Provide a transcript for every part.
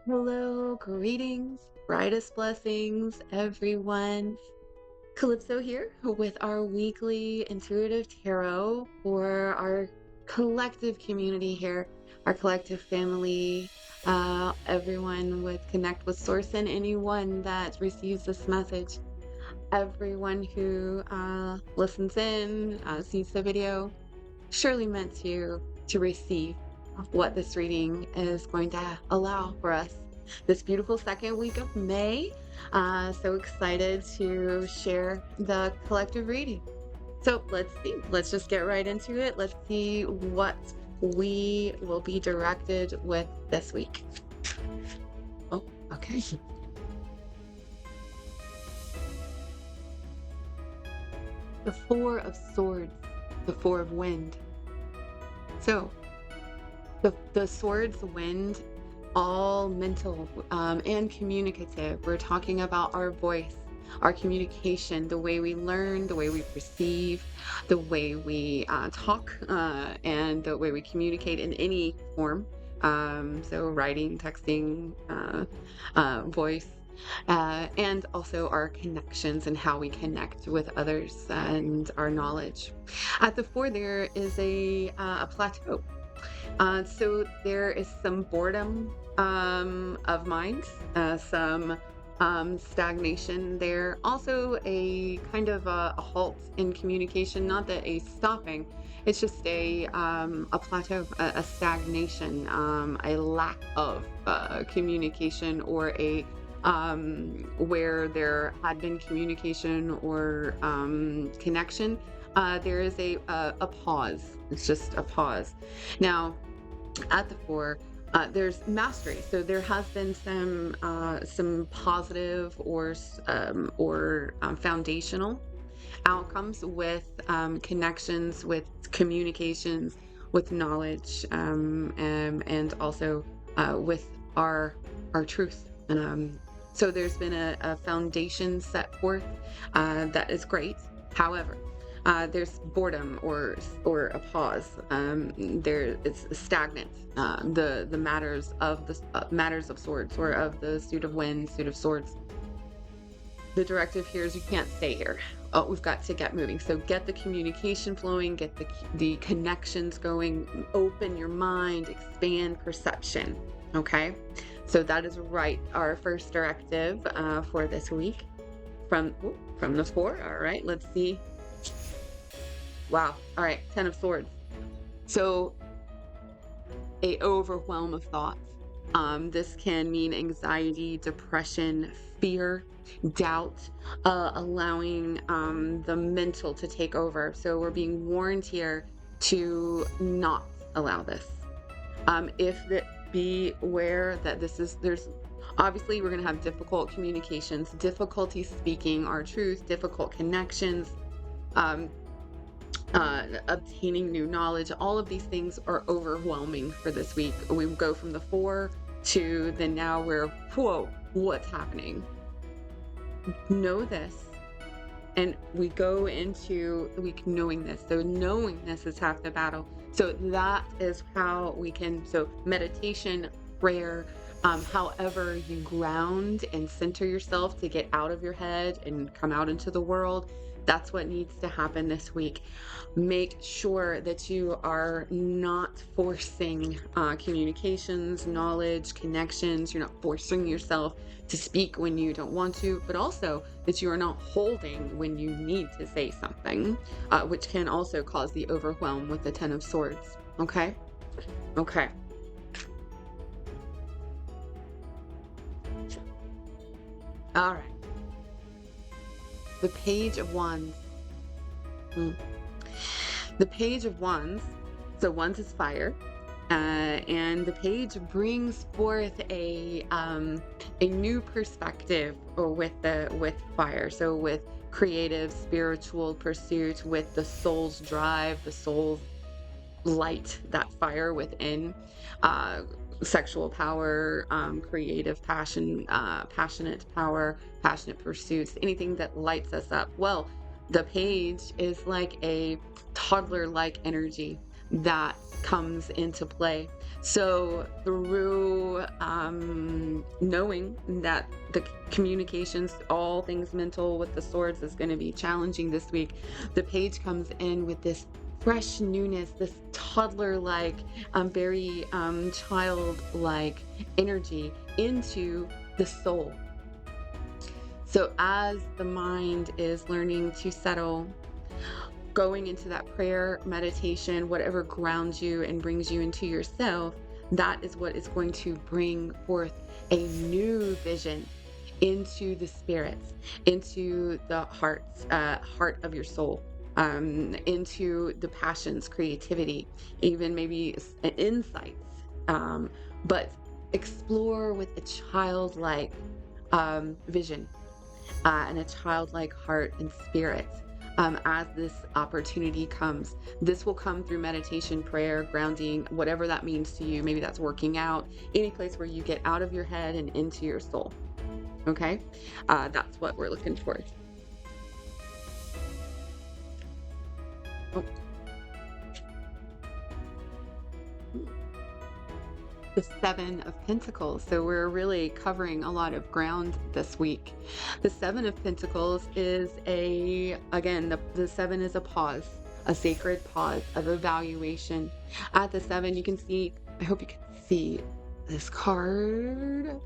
Hello, greetings, brightest blessings, everyone. Calypso here with our weekly intuitive tarot for our collective community here, our collective family, everyone with Connect with Source, and anyone that receives this message. Everyone who listens in, sees the video, surely meant to receive what this reading is going to allow for us this beautiful second week of May. So excited to share the collective reading. So let's see. Let's just get right into it. Let's see what we will be directed with this week. Oh, okay. The Four of Swords, the Four of Wind. So the swords, wind, all mental and communicative. We're talking about our voice, our communication, the way we learn, the way we perceive, the way we talk, and the way we communicate in any form. So writing, texting, voice, and also our connections and how we connect with others and our knowledge. At the four, there is a plateau. So there is some boredom of mind, some stagnation there. Also a kind of a halt in communication, not that a stopping, it's just a plateau, a stagnation, a lack of communication, or a where there had been communication or connection. There is a pause. It's just a pause. Now, at the four, there's mastery. So there has been some positive or foundational outcomes with connections, with communications, with knowledge, and also with our truth. So there's been a foundation set forth that is great. However, there's boredom or a pause. There it's stagnant. The matters of the matters of swords, or of the suit of wind, suit of swords. The directive here is you can't stay here. Oh, we've got to get moving. So get the communication flowing, get the connections going, open your mind, expand perception. Okay, so that is right. Our first directive for this week from the four. All right, let's see. Wow. All right. 10 of Swords. So a overwhelm of thoughts. This can mean anxiety, depression, fear, doubt, allowing the mental to take over. So we're being warned here to not allow this. Be aware that there's obviously we're going to have difficult communications, difficulty speaking our truth, difficult connections, obtaining new knowledge. All of these things are overwhelming for this week. We go from the four to the now where, whoa, what's happening? Know this. And we go into the week knowing this. So knowing this is half the battle. So that is how we can, so meditation, prayer, however you ground and center yourself to get out of your head and come out into the world. That's what needs to happen this week. Make sure that you are not forcing communications, knowledge, connections. You're not forcing yourself to speak when you don't want to, but also that you are not holding when you need to say something, which can also cause the overwhelm with the 10 of Swords. Okay? Okay. All right. The Page of Wands. The Page of Wands. So Wands is fire. And the page brings forth a new perspective with fire. So with creative, spiritual pursuit, with the soul's drive, the soul's light, that fire within, sexual power, creative passion, passionate power, passionate pursuits, anything that lights us up. Well, the page is like a toddler-like energy that comes into play. So through knowing that the communications, all things mental with the swords, is going to be challenging this week, the page comes in with this fresh newness, this toddler-like, very childlike energy into the soul. So as the mind is learning to settle, going into that prayer, meditation, whatever grounds you and brings you into yourself, that is what is going to bring forth a new vision into the spirits, into the heart of your soul, into the passions, creativity, even maybe insights. But explore with a childlike vision and a childlike heart and spirit. As this opportunity comes, this will come through meditation, prayer, grounding, whatever that means to you. Maybe that's working out, any place where you get out of your head and into your soul. Okay, that's what we're looking for. Oh. The Seven of Pentacles. So we're really covering a lot of ground this week. The Seven of Pentacles is again, the seven is a pause, a sacred pause of evaluation. At the seven, you can see, I hope you can see this card.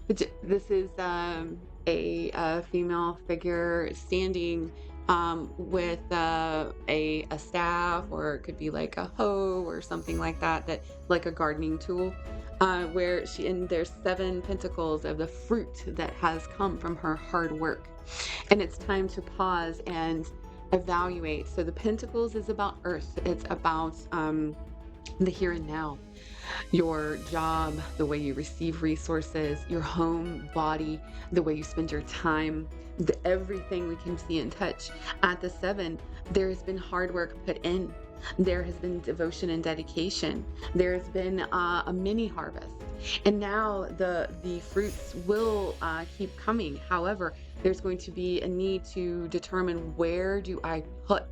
This is a female figure standing with a staff, or it could be like a hoe or something like that, like a gardening tool, where there's 7 pentacles of the fruit that has come from her hard work. And it's time to pause and evaluate. So the pentacles is about earth. It's about the here and now. Your job, the way you receive resources, your home, body, the way you spend your time, everything we can see and touch. At the 7, there has been hard work put in. There has been devotion and dedication. There's been a mini harvest. And now the fruits will keep coming. However, there's going to be a need to determine, where do I put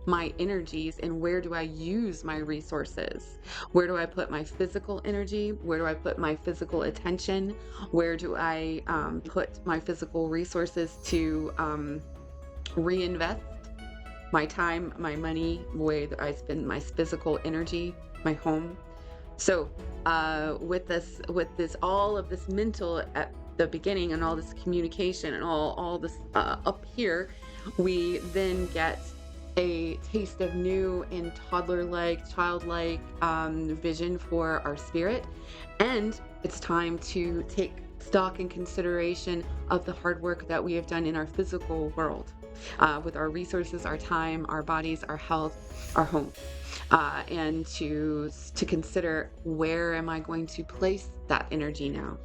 my energies and where do I use my resources? Where do I put my physical energy? Where do I put my physical attention? Where do I put my physical resources to reinvest my time, my money, the way that I spend my physical energy, my home? So with this all of this mental at the beginning, and all this communication, and all this up here, we then get a taste of new and toddler-like, childlike vision for our spirit. And it's time to take stock and consideration of the hard work that we have done in our physical world, with our resources, our time, our bodies, our health, our home, and to consider, where am I going to place that energy now?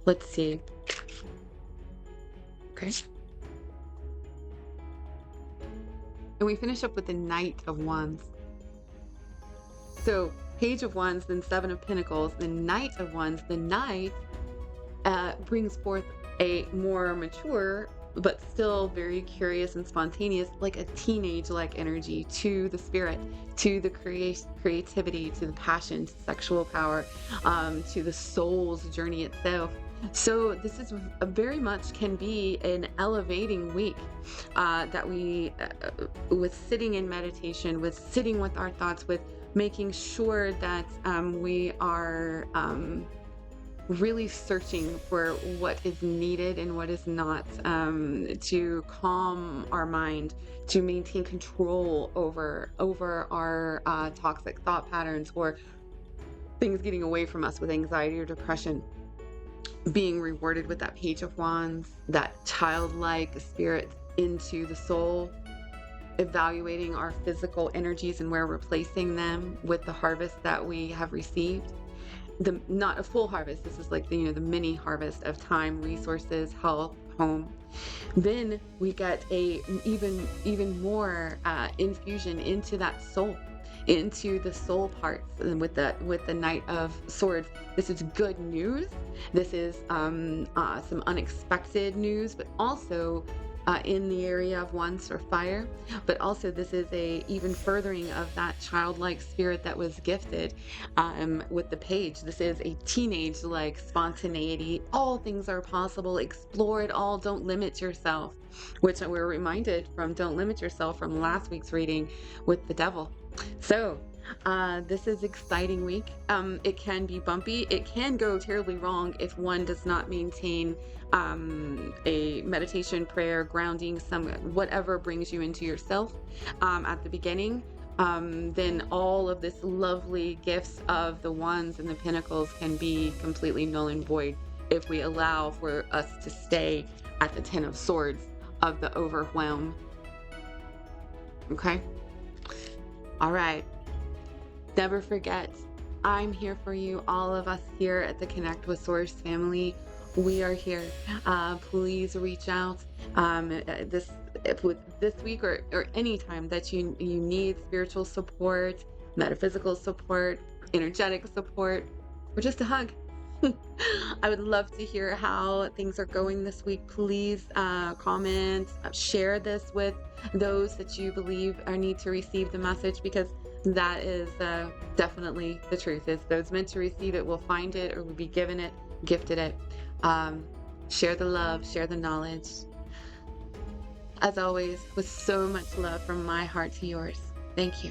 Let's see. Okay. And we finish up with the Knight of Wands. So Page of Wands, then 7 of Pentacles, the Knight of Wands. The Knight brings forth a more mature, but still very curious and spontaneous, like a teenage-like energy to the spirit, to the creativity, to the passion, to sexual power, to the soul's journey itself. So this is very much can be an elevating week, that we, with sitting in meditation, with sitting with our thoughts, with making sure that we are really searching for what is needed and what is not, to calm our mind, to maintain control over our toxic thought patterns, or things getting away from us with anxiety or depression. Being rewarded with that Page of Wands, that childlike spirit into the soul, evaluating our physical energies and where we're placing them with the harvest that we have received. Not a full harvest. This is like the mini harvest of time, resources, health, home. Then we get a even more infusion into that soul, into the soul parts, and with the Knight of Swords. This is good news. This is some unexpected news, but also in the area of wands or fire, but also this is a even furthering of that childlike spirit that was gifted with the page. This is a teenage like spontaneity. All things are possible. Explore it all. Don't limit yourself, which we're reminded from Don't Limit Yourself from last week's reading with the devil. So this is exciting week. It can be bumpy. It can go terribly wrong if one does not maintain a meditation, prayer, grounding, some whatever brings you into yourself at the beginning. Then all of this lovely gifts of the wands and the pentacles can be completely null and void if we allow for us to stay at the Ten of Swords of the overwhelm. Okay? All right. Never forget, I'm here for you. All of us here at the Connect with Source family, we are here. Please reach out this week or any time that you need spiritual support, metaphysical support, energetic support, or just a hug. I would love to hear how things are going this week. Please comment, share this with those that you believe need to receive the message, because that is definitely the truth. Is those meant to receive it will find it or will be given it, gifted it. Share the love, share the knowledge. As always, with so much love from my heart to yours. Thank you.